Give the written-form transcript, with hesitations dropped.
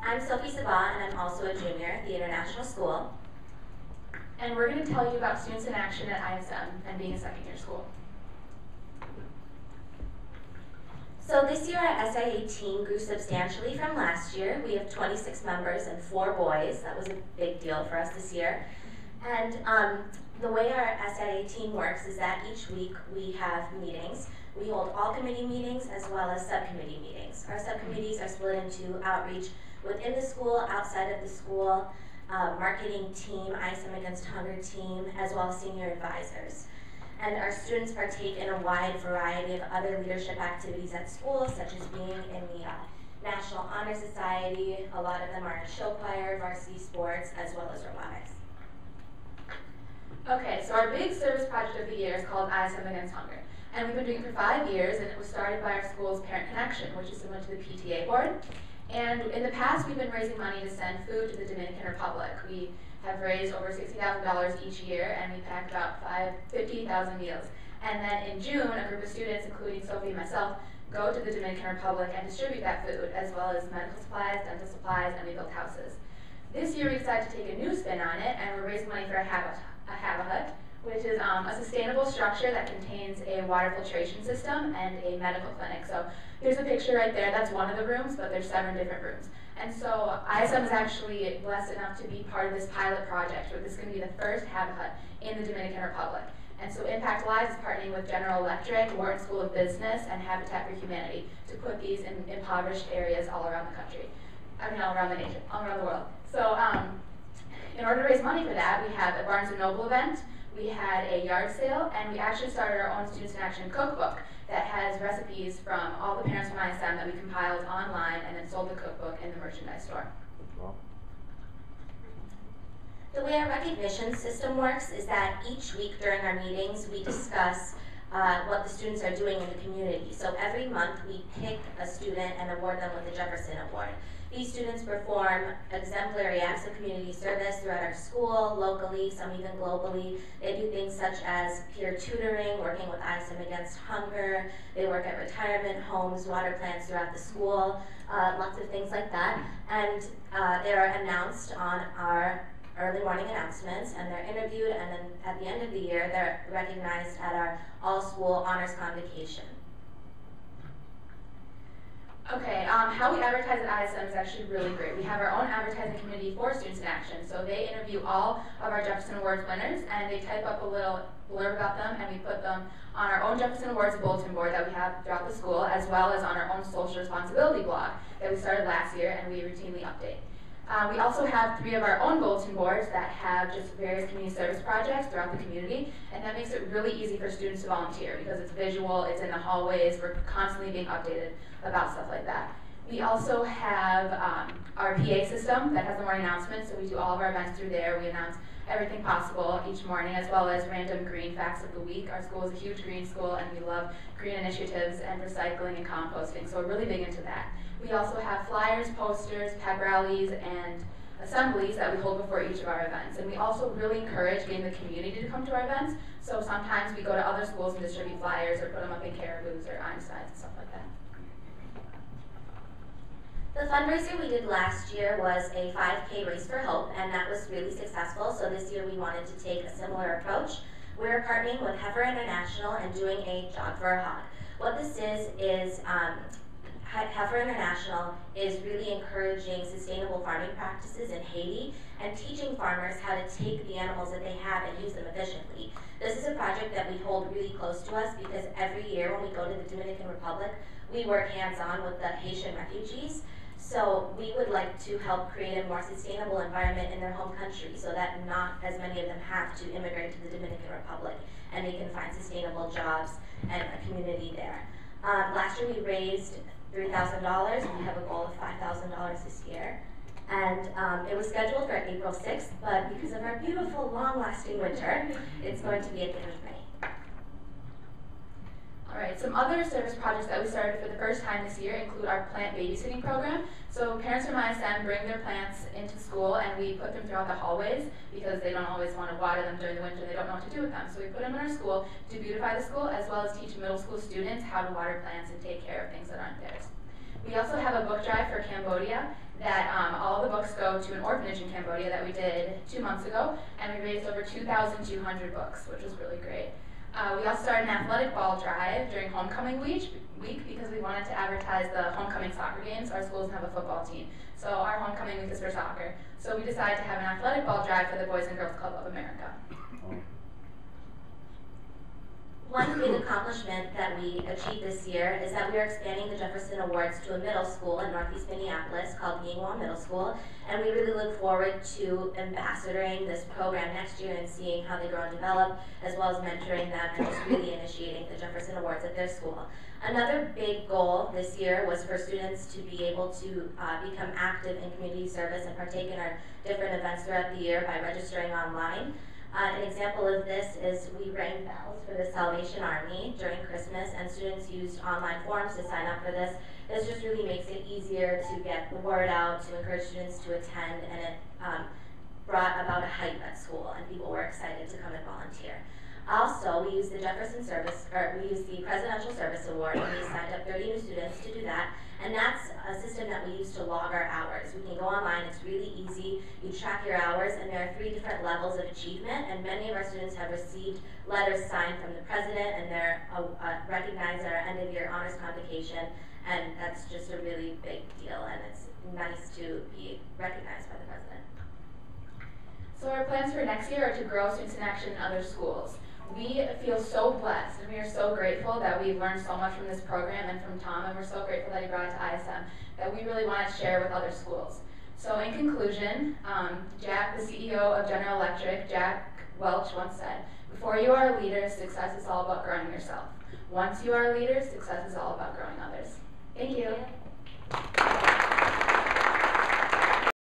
I'm Sophie Sabat, and I'm also a junior at the International School. And we're going to tell you about Students in Action at ISM and being a second-year school. So this year our SIA team grew substantially from last year. We have 26 members and 4 boys. That was a big deal for us this year. And the way our SIA team works is that each week we have meetings. We hold all committee meetings as well as subcommittee meetings. Our subcommittees are split into outreach within the school, outside of the school, marketing team, ISM Against Hunger team, as well as senior advisors. And our students partake in a wide variety of other leadership activities at school, such as being in the National Honor Society. A lot of them are in show choir, varsity sports, as well as robotics. Okay, so our big service project of the year is called ISM Against Hunger. And we've been doing it for 5 years, and it was started by our school's Parent Connection, which is similar to the PTA board. And in the past, we've been raising money to send food to the Dominican Republic. We have raised over $60,000 each year, and we packed about 50,000 meals. And then in June, a group of students, including Sophie and myself, go to the Dominican Republic and distribute that food, as well as medical supplies, dental supplies, and we built houses. This year, we decided to take a new spin on it, and we're raising money for a Have-A-Hut, which is a sustainable structure that contains a water filtration system and a medical clinic. So there's a picture right there. That's one of the rooms, but there's 7 different rooms. And so ISM is actually blessed enough to be part of this pilot project, where this is going to be the first Have-A-Hut in the Dominican Republic. And so Impact Lives is partnering with General Electric, Wharton School of Business, and Habitat for Humanity to put these in impoverished areas all around the country. I mean, all around the nation, all around the world. So in order to raise money for that, we have a Barnes & Noble event, we had a yard sale, and we actually started our own Students in Action cookbook that has recipes from all the parents from ISM that we compiled online and then sold the cookbook in the merchandise store. The way our recognition system works is that each week during our meetings we discuss what the students are doing in the community. So every month we pick a student and award them with the Jefferson Award. These students perform exemplary acts of community service throughout our school, locally, some even globally. They do things such as peer tutoring, working with ISM Against Hunger. They work at retirement homes, water plants throughout the school, lots of things like that. And they're announced on our early morning announcements, and they're interviewed, and then at the end of the year, they're recognized at our all-school honors convocation. Okay, how we advertise at ISM is actually really great. We have our own advertising committee for Students in Action. So they interview all of our Jefferson Awards winners, and they type up a little blurb about them, and we put them on our own Jefferson Awards bulletin board that we have throughout the school, as well as on our own social responsibility blog that we started last year, and we routinely update. We also have 3 of our own bulletin boards that have just various community service projects throughout the community, and that makes it really easy for students to volunteer because it's visual, it's in the hallways, we're constantly being updated about stuff like that. We also have our PA system that has the morning announcements, so we do all of our events through there. We announce everything possible each morning, as well as random green facts of the week. Our school is a huge green school, and we love green initiatives and recycling and composting, so we're really big into that. We also have flyers, posters, pep rallies, and assemblies that we hold before each of our events. And we also really encourage getting the community to come to our events, so sometimes we go to other schools and distribute flyers or put them up in Caribou's or Einstein's and stuff like that. The fundraiser we did last year was a 5K Race for Hope, and that was really successful. So this year we wanted to take a similar approach. We're partnering with Heifer International and doing a Jog for a Hog. What this is Heifer International is really encouraging sustainable farming practices in Haiti and teaching farmers how to take the animals that they have and use them efficiently. This is a project that we hold really close to us because every year when we go to the Dominican Republic, we work hands-on with the Haitian refugees. So we would like to help create a more sustainable environment in their home country so that not as many of them have to immigrate to the Dominican Republic and they can find sustainable jobs and a community there. Last year we raised $3,000. We have a goal of $5,000 this year. And it was scheduled for April 6th, but because of our beautiful, long-lasting winter, it's going to be at the end of May. All right, some other service projects that we started for the first time this year include our plant babysitting program. So parents from ISM bring their plants into school, and we put them throughout the hallways because they don't always want to water them during the winter. They don't know what to do with them. So we put them in our school to beautify the school, as well as teach middle school students how to water plants and take care of things that aren't theirs. We also have a book drive for Cambodia that all the books go to an orphanage in Cambodia that we did 2 months ago, and we raised over 2,200 books, which was really great. We also started an athletic ball drive during homecoming week because we wanted to advertise the homecoming soccer games. Our school doesn't have a football team, so our homecoming week is for soccer. So we decided to have an athletic ball drive for the Boys and Girls Club of America. One big accomplishment that we achieved this year is that we are expanding the Jefferson Awards to a middle school in Northeast Minneapolis called Yingwon Middle School, and we really look forward to ambassadoring this program next year and seeing how they grow and develop, as well as mentoring them and just really initiating the Jefferson Awards at their school. Another big goal this year was for students to be able to become active in community service and partake in our different events throughout the year by registering online. An example of this is we rang bells for the Salvation Army during Christmas, and students used online forms to sign up for this. This just really makes it easier to get the word out, to encourage students to attend, and it brought about a hype at school, and people were excited to come and volunteer. Also, we used the Presidential Service Award, and we signed up 30 new students to do that. And that's a system that we use to log our hours. We can go online, it's really easy. You track your hours, and there are 3 different levels of achievement, and many of our students have received letters signed from the president, and they're recognized at our end-of-year honors convocation, and that's just a really big deal, and it's nice to be recognized by the president. So our plans for next year are to grow Students in Action in other schools. We feel so blessed, and we are so grateful that we've learned so much from this program and from Tom, and we're so grateful that he brought it to ISM, that we really want to share with other schools. So in conclusion, Jack, the CEO of General Electric, Jack Welch, once said, "Before you are a leader, success is all about growing yourself. Once you are a leader, success is all about growing others." Thank you.